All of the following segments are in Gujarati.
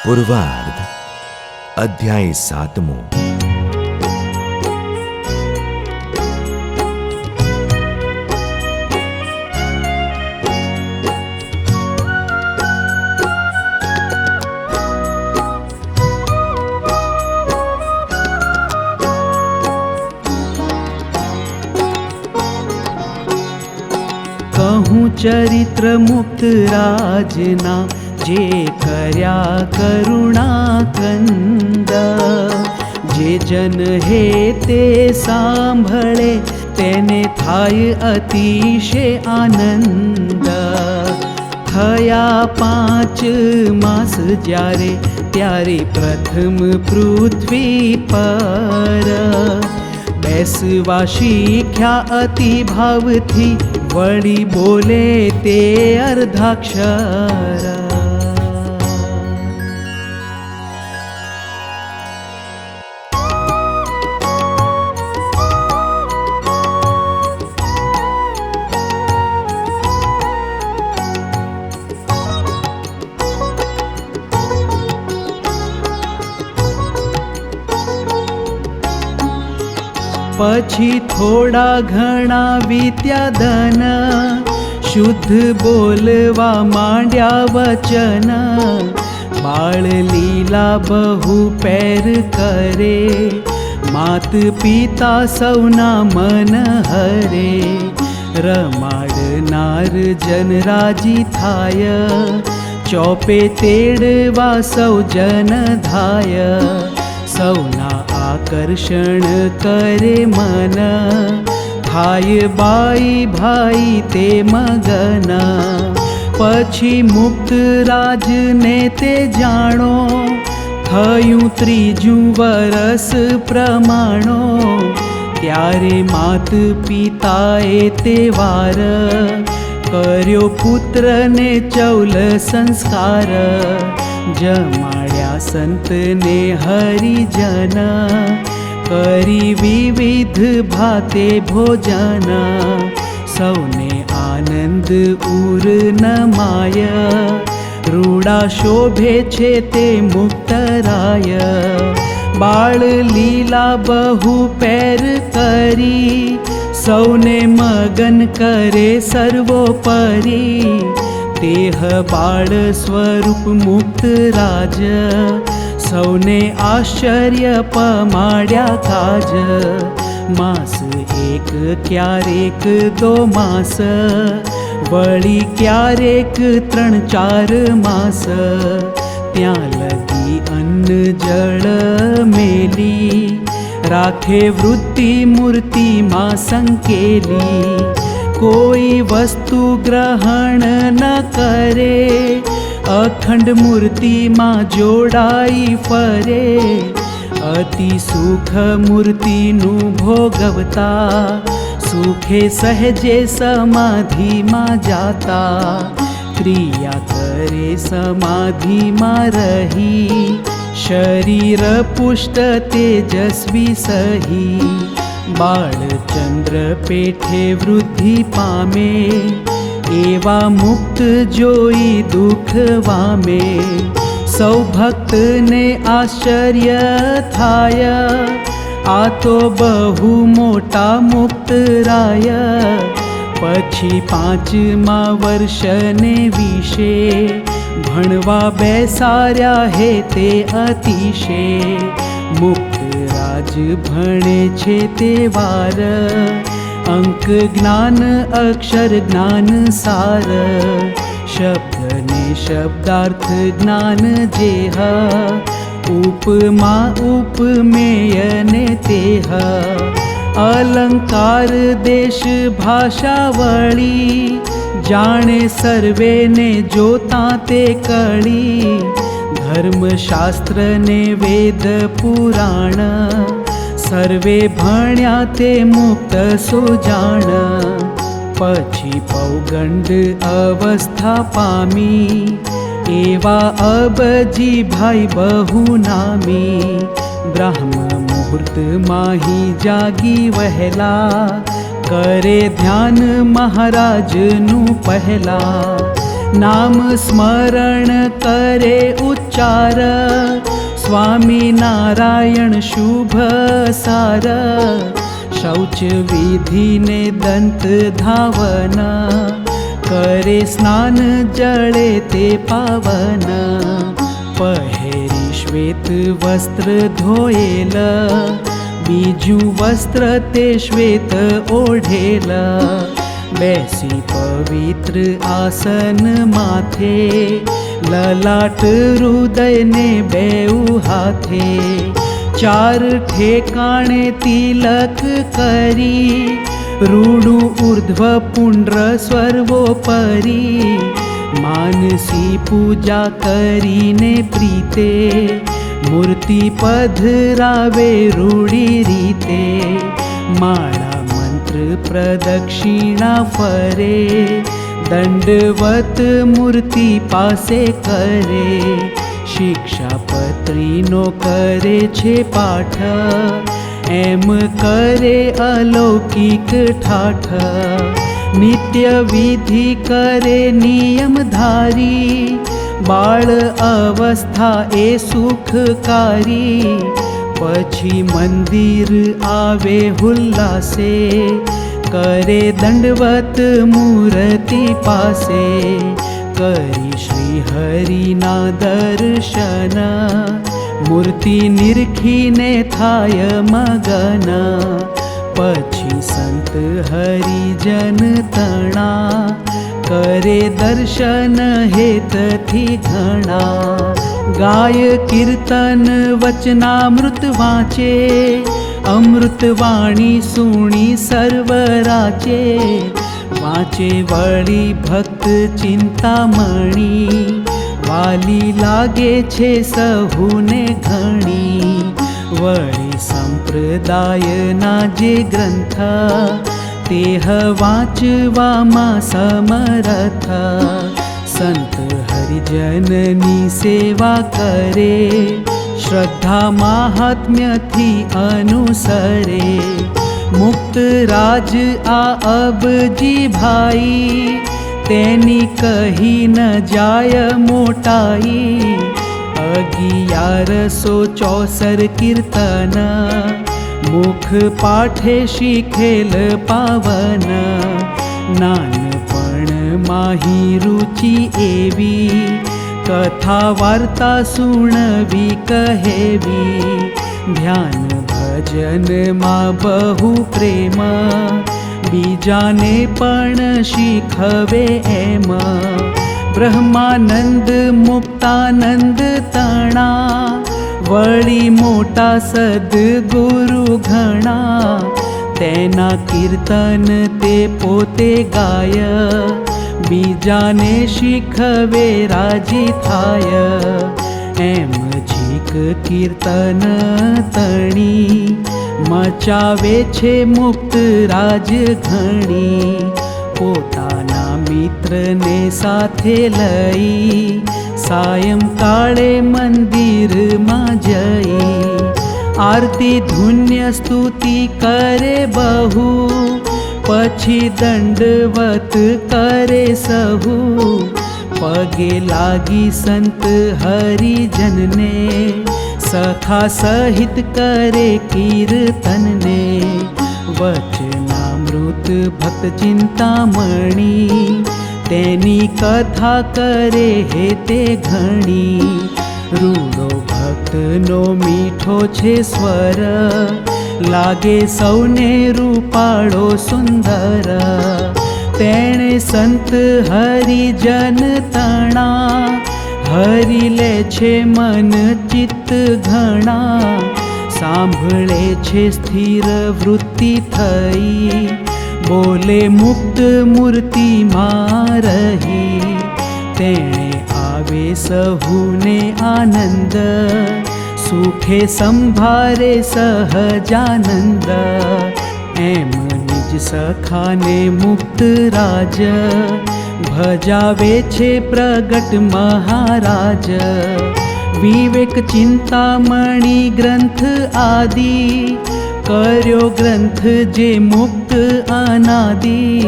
પૂર્વાર્ધ અધ્યાય 7મો। कहूँ चरित्र मुक्त राजना जे कर्या करुणा कंद। जे जन हे ते सांभळे तेने थाय अतिशय आनंद। थया 5 मास ज्यारे त्यारे प्रथम पृथ्वी पर। बेसवा शीख्या अति भावथी वड़ी बोले ते अर्धाक्षर। पछी थोड़ा घणा वीत्या धन, शुद्ध बोलवा मांड्या वचन। बाळ लीला बहु पैर करे, मात पिता सौना मन हरे। रमाडनार जन राजी थाय, चौपे तेड़वा सौ जन धाय। सौना आकर्षण करे मन, थाय बाई भाई ते मगन। पछी मुक्त राज ने ते जाणो, थयूं 3 वरस प्रमाणो। त्यारे मात पिताए ते वार, कर्यो पुत्र ने चौल संस्कार। जमाड्या संत ने हरिजन, करी विविध भाते भोजन। सौने आनंद उर नमाय, रूड़ा शोभे छे ते मुक्तराय। बाळ लीला बहु पैर करी, सौने मगन करे सर्वोपरि। तेह बाळ स्वरूप मुक्त राज, सौने आश्चर्य पमाड्या काज। मास 1 क्यारेक 2 मास, वળી क्यारेक 3-4 मास। त्या लगी अन्न जल मेली, राखे वृत्ति मूर्ति मां संकेली। कोई वस्तु ग्रहण न करे, अखंड मूर्ति मां जोड़ाई फरे। अति सुख मूर्ति नु भोगवता, सुखे सहजे समाधि मां जाता। क्रिया करे समाधि मां रही, शरीर पुष्ट तेजस्वी सही। बाळचंद्र पेठे वृद्धि पामे, एवा मुक्त जोई दुख वामे। सौ भक्त ने आश्चर्य थाय, आ तो बहु मोटा मुक्त राय। पछी 5मा वर्ष ने विषे, भणवा बेसार्या हे ते अतिशे। मुक्त राज भणे छे ते वार, अंक ज्ञान अक्षर ज्ञान सार। शब्द ने शब्दार्थ ज्ञान जेह, उपमा उपमेय ने तेह। अलंकार देश भाषा वळी, जाणे सर्वे ने जोता ते कळी। धर्मशास्त्र ने वेद पुराण, सर्वे भण्या ते मुक्त सुजाण। पछी पौगंड अवस्था पामी, एवा अबजी भाई बहु नामी। ब्राह्म मुहूर्त माही जागी वहला, करे ध्यान महाराज नु पहला। नाम स्मरण करे उच्च विचार स्वामी नारायण शुभ सार शौच विधि ने दंत धावन करे स्नान जळे ते पावन પહેરી શ્વેત વસ્ત્ર ધોયેલ બીજું વસ્ત્ર તે શ્વેત ઓઢેલ બેસી પવિત્ર આસન માથે લલાટ હૃદયને બેઉ હાથે ચાર ઠેકાણે તિલક કરી રૂડું ઉર્ધ્વ પુંડ્ર સર્વોપરી માનસી પૂજા કરીને પ્રીતે મૂર્તિ પધરાવે રૂડી રીતે માળા મંત્ર પ્રદક્ષિણા ફરે દંડવત મૂર્તિ પાસે કરે શિક્ષાપત્રીનો કરે છે પાઠ એમ કરે અલૌકિક ઠાઠ નિત્ય વિધિ કરે નિયમ ધારી બાળ અવસ્થા એ સુખકારી પછી મંદિર આવે હુલ્લાસે કરે દંડવત મૂર્તિ પાસે કરી શ્રી હરિના દર્શન મૂર્તિ નિરખીને થાય મગન પછી સંત હરિજન તણા કરે દર્શન હેતથી ઘણા ગાય કીર્તન વચનામૃત વાંચે અમૃતવાણી સુણી સર્વરાચે વાંચે વળી ભક્ત ચિંતામણી વાલી લાગે છે સહુને ઘણી વળી સંપ્રદાયના જે ગ્રંથ તેહ વાંચવામાં સમર્થ સંત હરિજનની સેવા કરે શ્રદ્ધા માહાત્મ્યથી અનુસરે મુક્ત રાજ આ અબજી ભાઈ તેની કહી ન જાય મોટાઈ 1164 કીર્તન મુખ પાઠે શીખેલ પાવન નાનપણ માહી રુચિ એવી કથા વાર્તા સુણવી કહેવી ધ્યાન ભજનમાં બહુ પ્રેમ બીજાને પણ શીખવે એમ બ્રહ્માનંદ મુક્તાનંદ તણા વળી મોટા સદગુરુ ઘણા તેના કીર્તન તે પોતે ગાય બીજાને શીખવે રાજી થાય એમ જીક કીર્તન તણી મચાવે છે મુક્ત રાજ ઘણી પોતાના મિત્રને સાથે લઈ સાયંકાળે મંદિરમાં જઈ આરતી ધુન્ય સ્તુતિ કરે બહુ પછી દંડવત કરે સહુ પગે લાગી સંત હરિજનને સખા સહિત કરે કીર્તનને વચનામૃત ભક્ત ચિંતામણી તેની કથા કરે હે તે ઘણી રૂડો ભક્તનો મીઠો છે સ્વર લાગે સૌને રૂપાળો સુંદર તેણે સંત હરિજન તણા હરી લે છે મન ચિત્ત ઘણા સાંભળે છે સ્થિર વૃત્તિ થઈ બોલે મુક્ત મૂર્તિમાં રહી તેણે આવે સહુને આનંદ સુખે સંભારે સહજાનંદ એમ નિજ સખાને મુક્ત રાજ ભજાવે છે પ્રગટ મહારાજ વિવેક ચિંતામણી ગ્રંથ આદિ કર્યો ગ્રંથ જે મુક્ત અનાદિ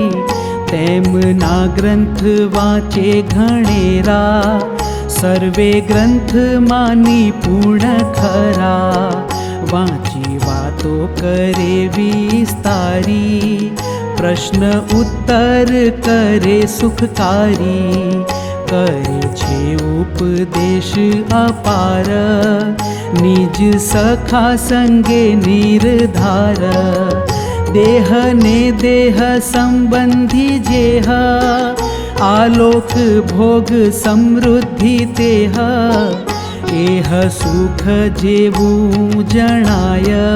તેમના ગ્રંથ વાંચે ઘણેરા સર્વે ગ્રંથમાંની પૂર્ણ ખરા, વાંચી વાતો કરે વિસ્તારી, પ્રશ્ન ઉત્તર કરે સુખકારી, કરે છે ઉપદેશ અપાર, નિજ સખા સંગે નિર્ધાર, દેહ ને દેહ સંબંધી જેહ, આલોક ભોગ સમૃદ્ધિ તેહ, એહ સુખ જેવું જણાય,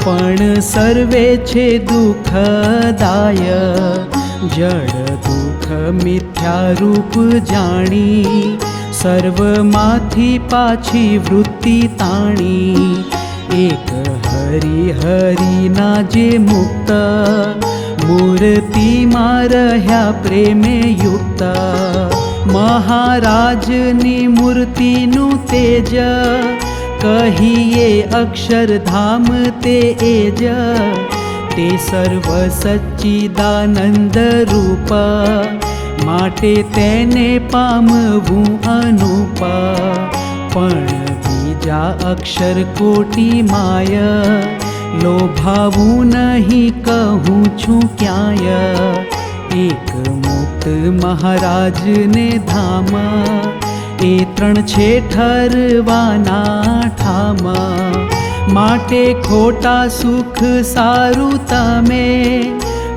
પણ સર્વે છે દુઃખદાય, જડ દુઃખ મિથ્યા રૂપ જાણી, સર્વમાંથી પાછી વૃત્તિ તાણી, એક હરિ હરિના જે મુક્ત, મૂર્તિમાં રહ્યા પ્રેમે યુક્ત, મહારાજની મૂર્તિનું તેજ, કહીએ અક્ષરધામ તે એજ, તે સર્વ સચ્ચિદાનંદ રૂપ, માટે તેને પામવું અનુપ, પણ બીજા અક્ષર કોટી માય, લોભાવું નહીં કહું છું ક્યાંય, એક મુક્ત મહારાજને ધામ, એ ત્રણ છે ઠરવાના ઠામ, માટે ખોટા સુખ સારું તમે,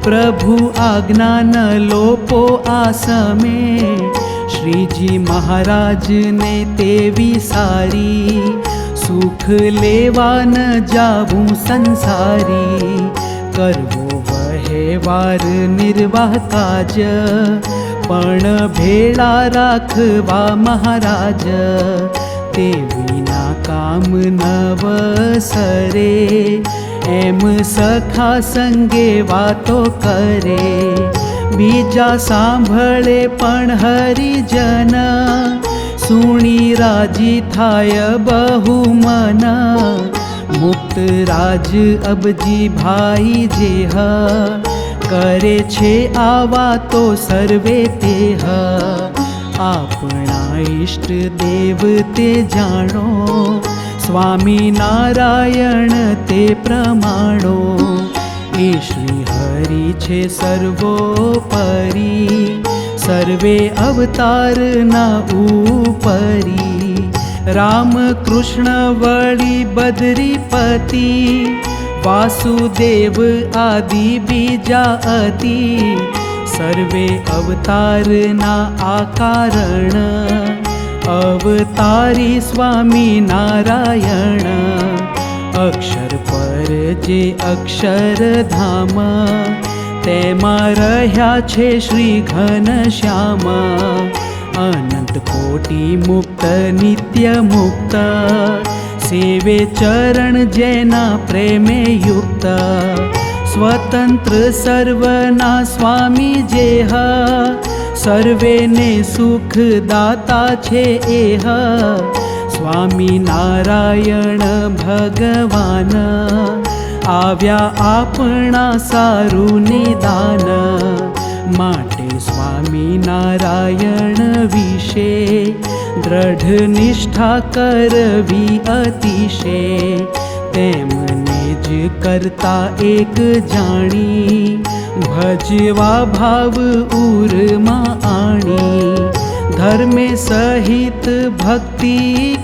પ્રભુ આજ્ઞા ન લોપો આસમે, શ્રીજી મહારાજને તેવી સારી, સુખ લેવા ન જાવું સંસારી, કરવો વહેવાર નિર્વાહ કાજ, પણ ભેળા રાખવા મહારાજ, તે વિના કામ નવસરે, એમ સખા સંગે વાતો કરે, બીજા સાંભળે પણ હરિજન, સુણી રાજી થાય બહુ મન, મુક્ત રાજ અબજી ભાઈ જેહ, કરે છે આવા તો સર્વે તેહ, આપણા ઈષ્ટ દેવ તે જાણો, સ્વામી નારાયણ તે પ્રમાણો, એ શ્રી હરિ છે સર્વોપરી, સર્વે અવતારના ઉપરી, રામ કૃષ્ણ વળી બદ્રીપતિ, વાસુદેવ આદિ બીજા અતિ, સર્વે અવતારના આ કારણ, અવતારી સ્વામી નારાયણ, અક્ષર પર જે અક્ષરધામ, તેમાં રહ્યા છે શ્રી ઘનશ્યામ, અનંત કોટી મુક્ત નિત્ય મુક્ત, સેવે ચરણ જેના પ્રેમે યુક્ત, સ્વતંત્ર સર્વના સ્વામી જેહ, સર્વેને સુખ દાતા છે એહ, સ્વામી નારાયણ ભગવાન, આવ્યા આપણા સારું નિદાન, માટે સ્વામી નારાયણ વિશે, દ્રઢ નિષ્ઠા કરવી અતિશે, તેમને જ કરતા એક જાણી, ભજવા ભાવ ઉરમાં આણી, ધર્મે સહિત ભક્તિ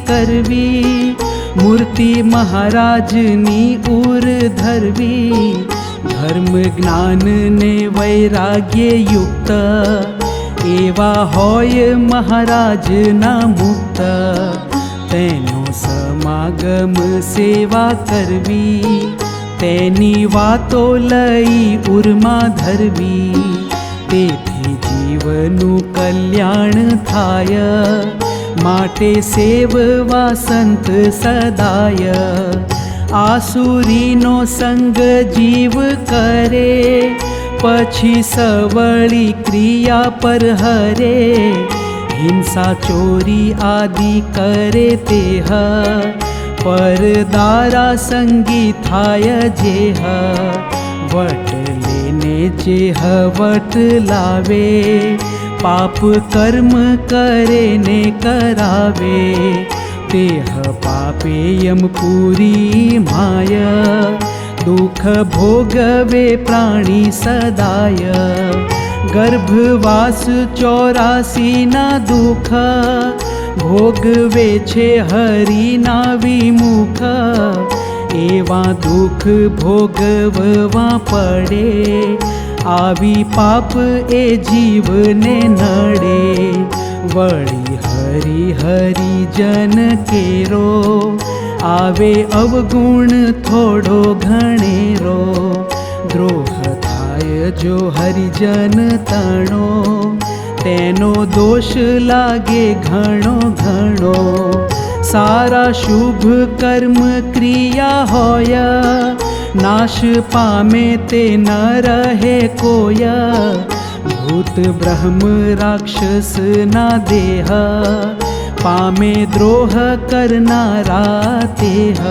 કરવી, મૂર્તિ મહારાજની ઉર ધરવી, ધર્મ જ્ઞાન ને વૈરાગ્ય યુક્ત, એવા હોય મહારાજના મુક્ત, તેનો સમાગમ સેવા કરવી, તેની વાતો લઈ ઉરમાં ધરવી, તેથી જીવનું કલ્યાણ થાય, માટે સેવવા સંત સદાય, આસુરીનો સંગ જીવ કરે, પછી સવળી ક્રિયા પર હરે, હિંસા ચોરી આદિ કરે તેહ, પરદારા સંગી થાય જેહ, વટ લેને જેહ વટ લાવે, પાપ કર્મ કરે ને કરાવે, તેહ પાપે યમ પૂરી માય, દુઃખ ભોગવે પ્રાણી સદાય. ગર્ભવાસ 84 ના દુઃખ, ભોગવે છે હરિના વિમુખ. એવા દુઃખ ભોગવવા પડે, આવી પાપ એ જીવને નડે. વળી હરિ હરિજન કેરો, આવે અવગુણ થોડો ઘણેરો. દ્રોહ થાય જો હરિજન તણો, તેનો દોષ લાગે ઘણો ઘણો. સારા શુભ કર્મ ક્રિયા હોય, નાશ પામે તે ન રહે કોય. ભૂત બ્રહ્મ રાક્ષસ ના દેહ, પામે દ્રોહ કરનારા તેહ.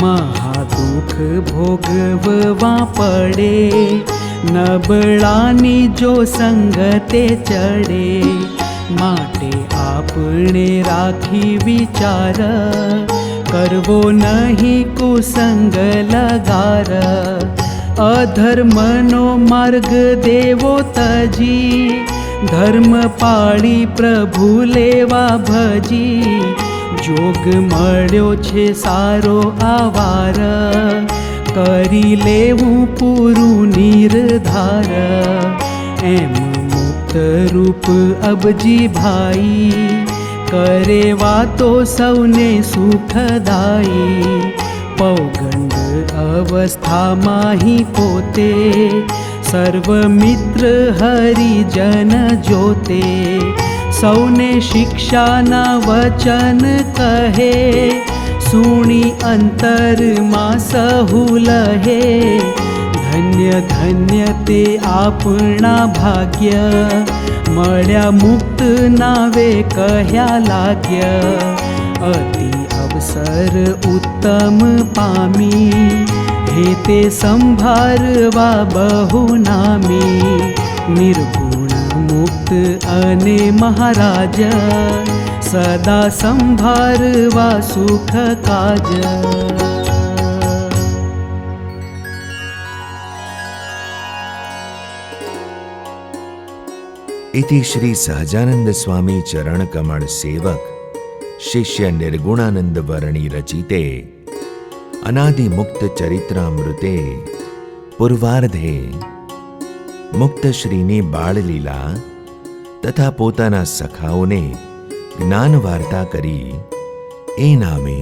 મહાદુઃખ ભોગવવા પડે, નબળાની જો સંગતે ચડે. માટે આપણે રાખી વિચાર, કરવો નહીં કુસંગ લગાર. અધર્મનો માર્ગ દેવો તજી, ધર્મ પાળી પ્રભુ લેવા ભજી. જોગ મળ્યો છે સારો આવાર, કરી લેવું પૂરું નિર્ધાર. એમ મુક્ત રૂપ અબજી ભાઈ, કરે વાતો સૌને સુખદાયી. પૌગંડ અવસ્થામાં હી પોતે, સર્વ મિત્ર હરિજન જોતે. સૌને શિક્ષાના વચન કહે, સુણી અંતરમાં સહુ લહે. ધન્ય ધન્ય તે આપણા ભાગ્ય, મળ્યા મુક્ત નાવે કહ્યા લાગ્ય. અતિ અવસર ઉત્તમ પામી, હેતે સંભારવા બહુ નામી. નિર્ગુણ મુક્ત અને મહારાજ, સદા સંભારવા સુખ કાજ. इति श्री सहजानंद स्वामी चरण कमल सेवक शिष्य निर्गुणानंद वर्णी रचिते अनादि मुक्त चरित्रामृते पूर्वार्धे मुक्त श्रीनी बाळ લીલા તથા પોતાના સખાઓને જ્ઞાન વાર્તા કરી એ નામે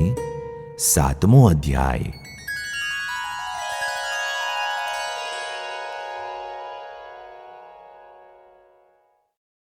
7મો અધ્યાય